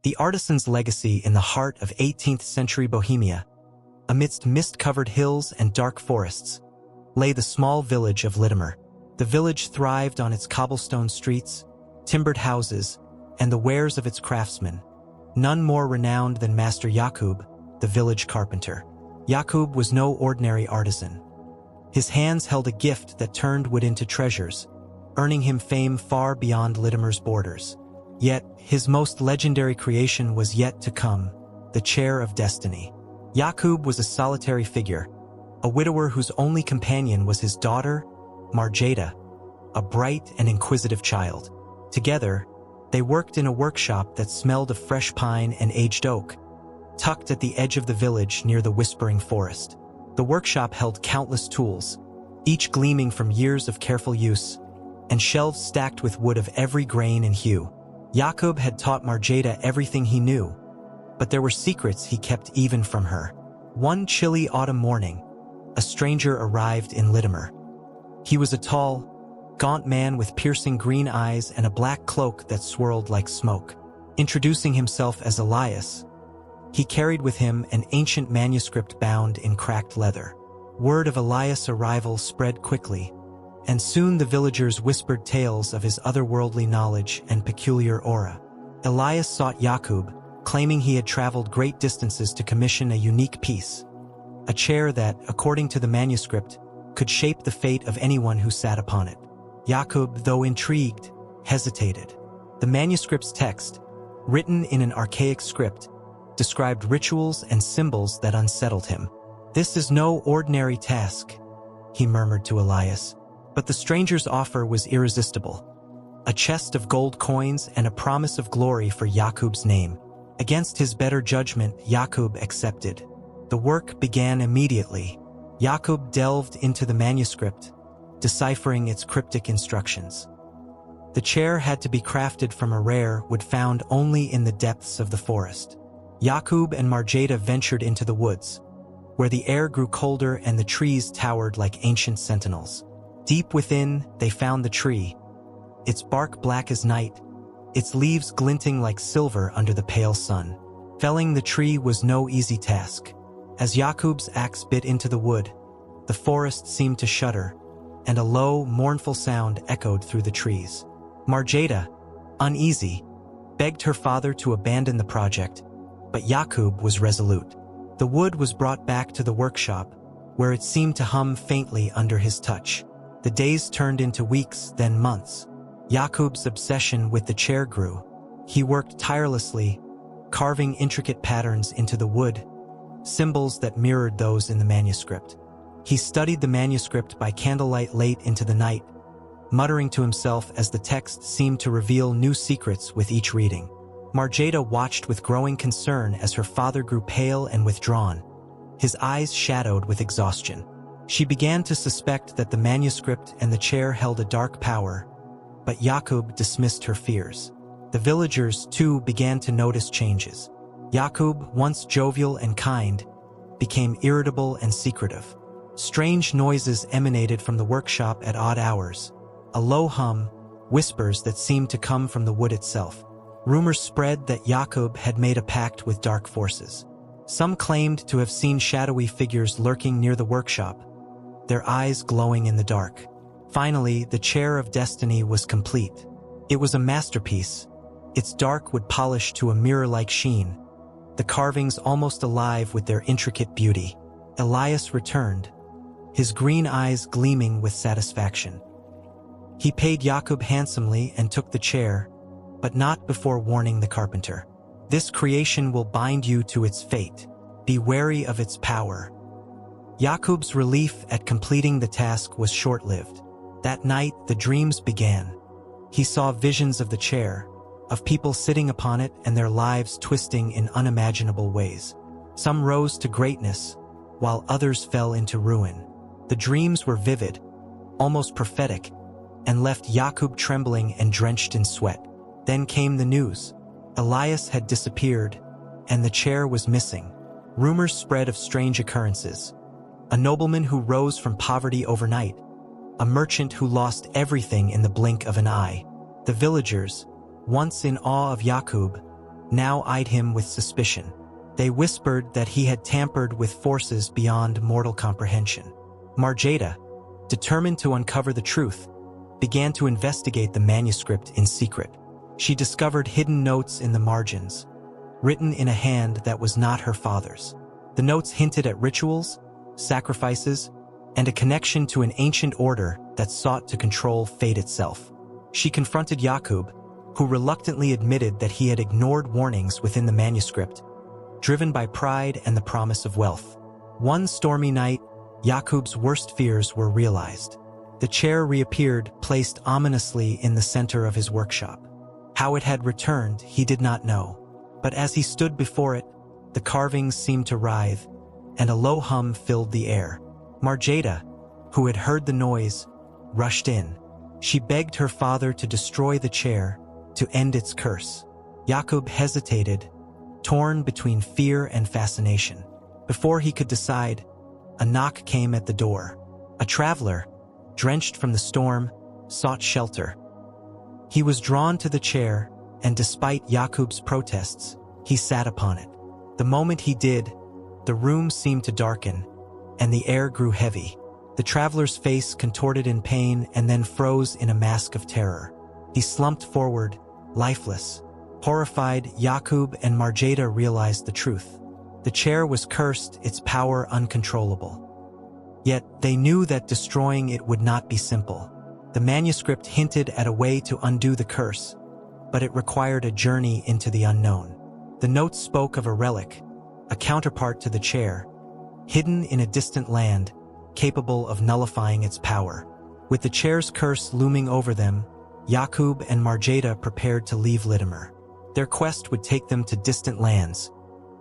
The artisan's legacy in the heart of 18th-century Bohemia, amidst mist-covered hills and dark forests, lay the small village of Litimer. The village thrived on its cobblestone streets, timbered houses, and the wares of its craftsmen, none more renowned than Master Jakub, the village carpenter. Jakub was no ordinary artisan. His hands held a gift that turned wood into treasures, earning him fame far beyond Litimer's borders. Yet, his most legendary creation was yet to come, the Chair of Destiny. Jakub was a solitary figure, a widower whose only companion was his daughter, Marjeta, a bright and inquisitive child. Together, they worked in a workshop that smelled of fresh pine and aged oak, tucked at the edge of the village near the whispering forest. The workshop held countless tools, each gleaming from years of careful use, and shelves stacked with wood of every grain and hue. Jakub had taught Marjeta everything he knew, but there were secrets he kept even from her. One chilly autumn morning, a stranger arrived in Litimer. He was a tall, gaunt man with piercing green eyes and a black cloak that swirled like smoke. Introducing himself as Elias, he carried with him an ancient manuscript bound in cracked leather. Word of Elias' arrival spread quickly, and soon the villagers whispered tales of his otherworldly knowledge and peculiar aura. Elias sought Jakub, claiming he had traveled great distances to commission a unique piece, a chair that, according to the manuscript, could shape the fate of anyone who sat upon it. Jakub, though intrigued, hesitated. The manuscript's text, written in an archaic script, described rituals and symbols that unsettled him. "This is no ordinary task," he murmured to Elias. But the stranger's offer was irresistible. A chest of gold coins and a promise of glory for Jakub's name. Against his better judgment, Jakub accepted. The work began immediately. Jakub delved into the manuscript, deciphering its cryptic instructions. The chair had to be crafted from a rare wood found only in the depths of the forest. Jakub and Marjeta ventured into the woods, where the air grew colder and the trees towered like ancient sentinels. Deep within, they found the tree, its bark black as night, its leaves glinting like silver under the pale sun. Felling the tree was no easy task. As Jakub's axe bit into the wood, the forest seemed to shudder, and a low, mournful sound echoed through the trees. Marjeta, uneasy, begged her father to abandon the project, but Jakub was resolute. The wood was brought back to the workshop, where it seemed to hum faintly under his touch. The days turned into weeks, then months. Jakub's obsession with the chair grew. He worked tirelessly, carving intricate patterns into the wood, symbols that mirrored those in the manuscript. He studied the manuscript by candlelight late into the night, muttering to himself as the text seemed to reveal new secrets with each reading. Marjeta watched with growing concern as her father grew pale and withdrawn, his eyes shadowed with exhaustion. She began to suspect that the manuscript and the chair held a dark power, but Jakub dismissed her fears. The villagers, too, began to notice changes. Jakub, once jovial and kind, became irritable and secretive. Strange noises emanated from the workshop at odd hours, a low hum, whispers that seemed to come from the wood itself. Rumors spread that Jakub had made a pact with dark forces. Some claimed to have seen shadowy figures lurking near the workshop, their eyes glowing in the dark. Finally, the Chair of Destiny was complete. It was a masterpiece, its dark wood polished to a mirror-like sheen, the carvings almost alive with their intricate beauty. Elias returned, his green eyes gleaming with satisfaction. He paid Jakub handsomely and took the chair, but not before warning the carpenter. "This creation will bind you to its fate. Be wary of its power." Jakub's relief at completing the task was short-lived. That night, the dreams began. He saw visions of the chair, of people sitting upon it and their lives twisting in unimaginable ways. Some rose to greatness, while others fell into ruin. The dreams were vivid, almost prophetic, and left Jakub trembling and drenched in sweat. Then came the news. Elias had disappeared, and the chair was missing. Rumors spread of strange occurrences. A nobleman who rose from poverty overnight, a merchant who lost everything in the blink of an eye. The villagers, once in awe of Jakub, now eyed him with suspicion. They whispered that he had tampered with forces beyond mortal comprehension. Marjeta, determined to uncover the truth, began to investigate the manuscript in secret. She discovered hidden notes in the margins, written in a hand that was not her father's. The notes hinted at rituals, sacrifices, and a connection to an ancient order that sought to control fate itself. She confronted Jakub, who reluctantly admitted that he had ignored warnings within the manuscript, driven by pride and the promise of wealth. One stormy night, Jakub's worst fears were realized. The chair reappeared, placed ominously in the center of his workshop. How it had returned, he did not know. But as he stood before it, the carvings seemed to writhe, and a low hum filled the air. Marjeta, who had heard the noise, rushed in. She begged her father to destroy the chair, to end its curse. Jakub hesitated, torn between fear and fascination. Before he could decide, a knock came at the door. A traveler, drenched from the storm, sought shelter. He was drawn to the chair, and despite Jakub's protests, he sat upon it. The moment he did, the room seemed to darken, and the air grew heavy. The traveler's face contorted in pain and then froze in a mask of terror. He slumped forward, lifeless. Horrified, Jakub and Marjeta realized the truth. The chair was cursed, its power uncontrollable. Yet they knew that destroying it would not be simple. The manuscript hinted at a way to undo the curse, but it required a journey into the unknown. The notes spoke of a relic, a counterpart to the chair, hidden in a distant land, capable of nullifying its power. With the chair's curse looming over them, Jakub and Marjeta prepared to leave Litimer. Their quest would take them to distant lands,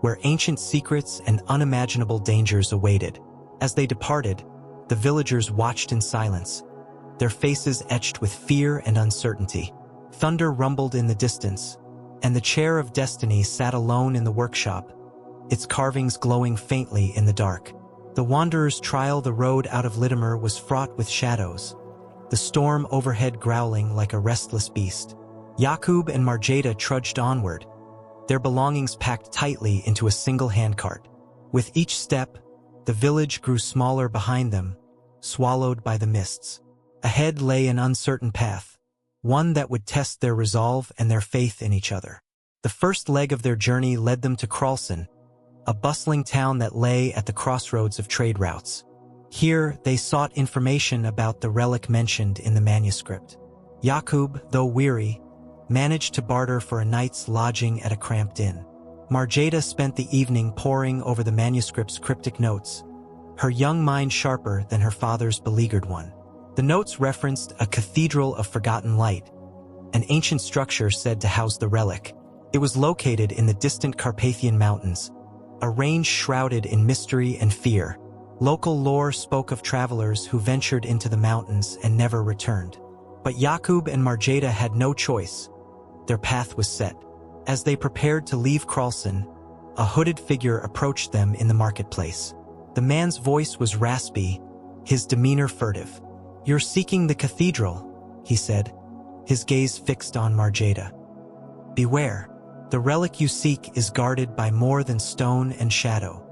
where ancient secrets and unimaginable dangers awaited. As they departed, the villagers watched in silence, their faces etched with fear and uncertainty. Thunder rumbled in the distance, and the chair of destiny sat alone in the workshop, its carvings glowing faintly in the dark. The wanderer's trial the road out of Litimer was fraught with shadows, the storm overhead growling like a restless beast. Jakub and Marjeta trudged onward, their belongings packed tightly into a single handcart. With each step, the village grew smaller behind them, swallowed by the mists. Ahead lay an uncertain path, one that would test their resolve and their faith in each other. The first leg of their journey led them to Kralson, a bustling town that lay at the crossroads of trade routes. Here, they sought information about the relic mentioned in the manuscript. Jakub, though weary, managed to barter for a night's lodging at a cramped inn. Marjeta spent the evening poring over the manuscript's cryptic notes, her young mind sharper than her father's beleaguered one. The notes referenced a cathedral of forgotten light, an ancient structure said to house the relic. It was located in the distant Carpathian Mountains, a range shrouded in mystery and fear. Local lore spoke of travelers who ventured into the mountains and never returned. But Jakub and Marjeta had no choice. Their path was set. As they prepared to leave Kralson, a hooded figure approached them in the marketplace. The man's voice was raspy, his demeanor furtive. "You're seeking the cathedral," he said, his gaze fixed on Marjeta. "Beware. The relic you seek is guarded by more than stone and shadow."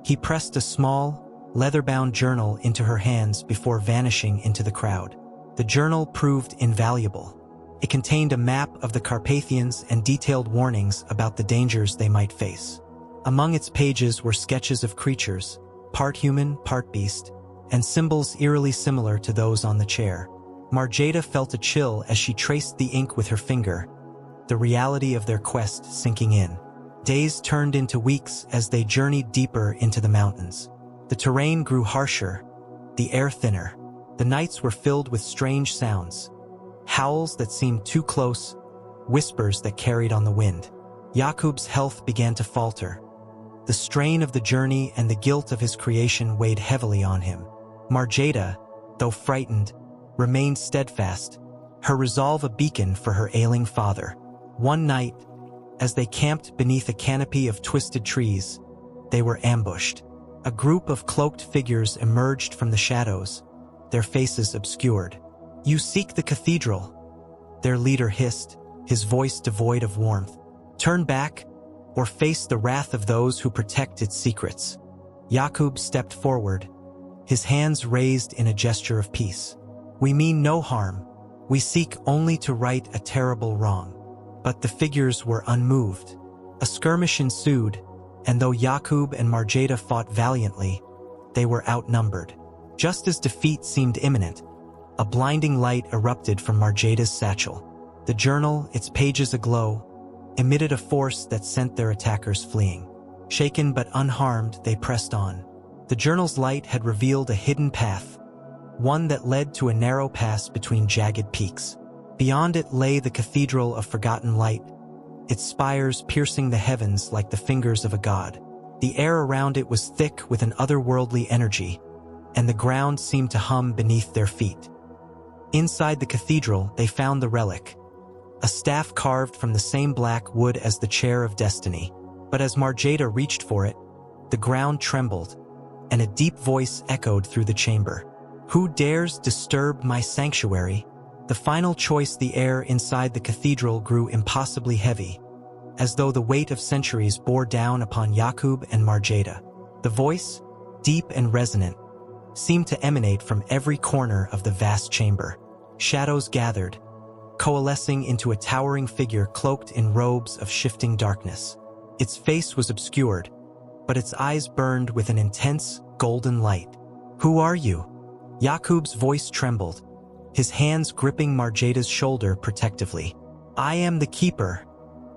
He pressed a small, leather-bound journal into her hands before vanishing into the crowd. The journal proved invaluable. It contained a map of the Carpathians and detailed warnings about the dangers they might face. Among its pages were sketches of creatures, part human, part beast, and symbols eerily similar to those on the chair. Marjeta felt a chill as she traced the ink with her finger, the reality of their quest sinking in. Days turned into weeks as they journeyed deeper into the mountains. The terrain grew harsher, the air thinner. The nights were filled with strange sounds, howls that seemed too close, whispers that carried on the wind. Jakub's health began to falter. The strain of the journey and the guilt of his creation weighed heavily on him. Marjeta, though frightened, remained steadfast, her resolve a beacon for her ailing father. One night, as they camped beneath a canopy of twisted trees, they were ambushed. A group of cloaked figures emerged from the shadows, their faces obscured. "You seek the cathedral," their leader hissed, his voice devoid of warmth. Turn back, or face the wrath of those who protect its secrets. Jakub stepped forward, his hands raised in a gesture of peace. We mean no harm. We seek only to right a terrible wrong. But the figures were unmoved. A skirmish ensued, and though Jakub and Marjeta fought valiantly, they were outnumbered. Just as defeat seemed imminent, a blinding light erupted from Marjeta's satchel. The journal, its pages aglow, emitted a force that sent their attackers fleeing. Shaken but unharmed, they pressed on. The journal's light had revealed a hidden path, one that led to a narrow pass between jagged peaks. Beyond it lay the cathedral of forgotten light, its spires piercing the heavens like the fingers of a god. The air around it was thick with an otherworldly energy, and the ground seemed to hum beneath their feet. Inside the cathedral, they found the relic, a staff carved from the same black wood as the chair of destiny. But as Marjeta reached for it, the ground trembled, and a deep voice echoed through the chamber. Who dares disturb my sanctuary? The final choice. The air inside the cathedral grew impossibly heavy, as though the weight of centuries bore down upon Jakub and Marjeta. The voice, deep and resonant, seemed to emanate from every corner of the vast chamber. Shadows gathered, coalescing into a towering figure cloaked in robes of shifting darkness. Its face was obscured, but its eyes burned with an intense, golden light. Who are you? Jakub's voice trembled, his hands gripping Marjeta's shoulder protectively. I am the keeper,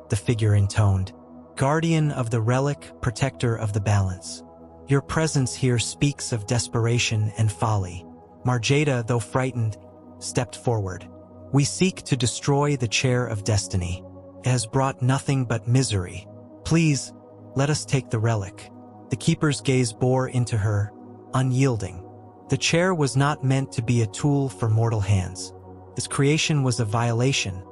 the figure intoned. Guardian of the relic, protector of the balance. Your presence here speaks of desperation and folly. Marjeta, though frightened, stepped forward. We seek to destroy the chair of destiny. It has brought nothing but misery. Please, let us take the relic. The keeper's gaze bore into her, unyielding. The chair was not meant to be a tool for mortal hands. Its creation was a violation,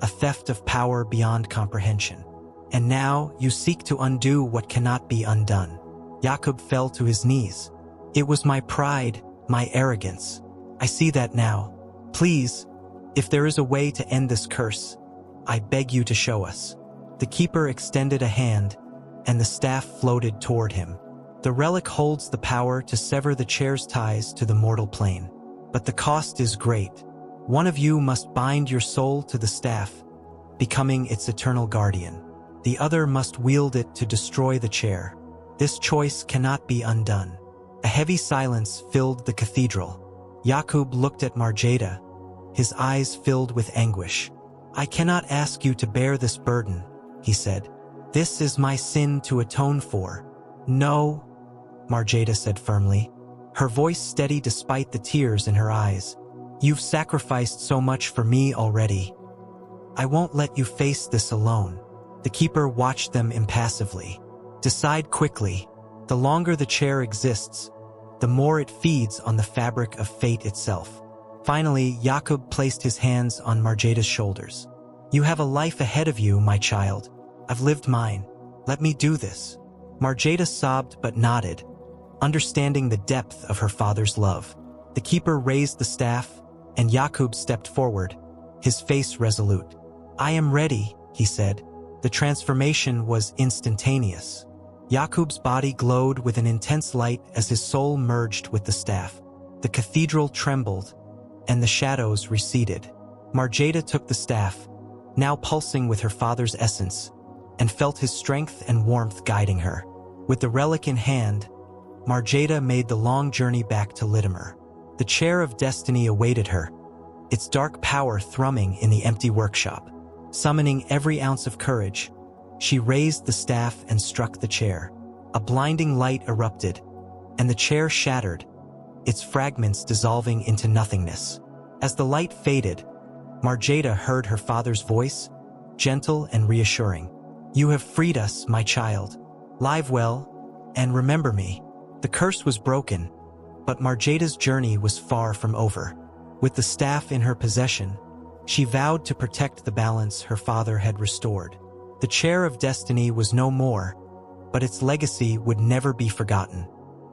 a theft of power beyond comprehension. And now you seek to undo what cannot be undone. Jakub fell to his knees. It was my pride, my arrogance. I see that now. Please, if there is a way to end this curse, I beg you to show us. The keeper extended a hand, and the staff floated toward him. The relic holds the power to sever the chair's ties to the mortal plane. But the cost is great. One of you must bind your soul to the staff, becoming its eternal guardian. The other must wield it to destroy the chair. This choice cannot be undone. A heavy silence filled the cathedral. Jakub looked at Marjeta, his eyes filled with anguish. I cannot ask you to bear this burden, he said. This is my sin to atone for. No, Marjeta said firmly, her voice steady despite the tears in her eyes. You've sacrificed so much for me already. I won't let you face this alone. The keeper watched them impassively. Decide quickly. The longer the chair exists, the more it feeds on the fabric of fate itself. Finally, Jakub placed his hands on Marjeta's shoulders. You have a life ahead of you, my child. I've lived mine. Let me do this. Marjeta sobbed but nodded, understanding the depth of her father's love. The keeper raised the staff, and Jakub stepped forward, his face resolute. I am ready, he said. The transformation was instantaneous. Jakub's body glowed with an intense light as his soul merged with the staff. The cathedral trembled, and the shadows receded. Marjeta took the staff, now pulsing with her father's essence, and felt his strength and warmth guiding her. With the relic in hand, Marjeta made the long journey back to Litimer. The chair of destiny awaited her, its dark power thrumming in the empty workshop. Summoning every ounce of courage, she raised the staff and struck the chair. A blinding light erupted, and the chair shattered, its fragments dissolving into nothingness. As the light faded, Marjeta heard her father's voice, gentle and reassuring. You have freed us, my child. Live well, and remember me. The curse was broken, but Marjeta's journey was far from over. With the staff in her possession, she vowed to protect the balance her father had restored. The chair of destiny was no more, but its legacy would never be forgotten.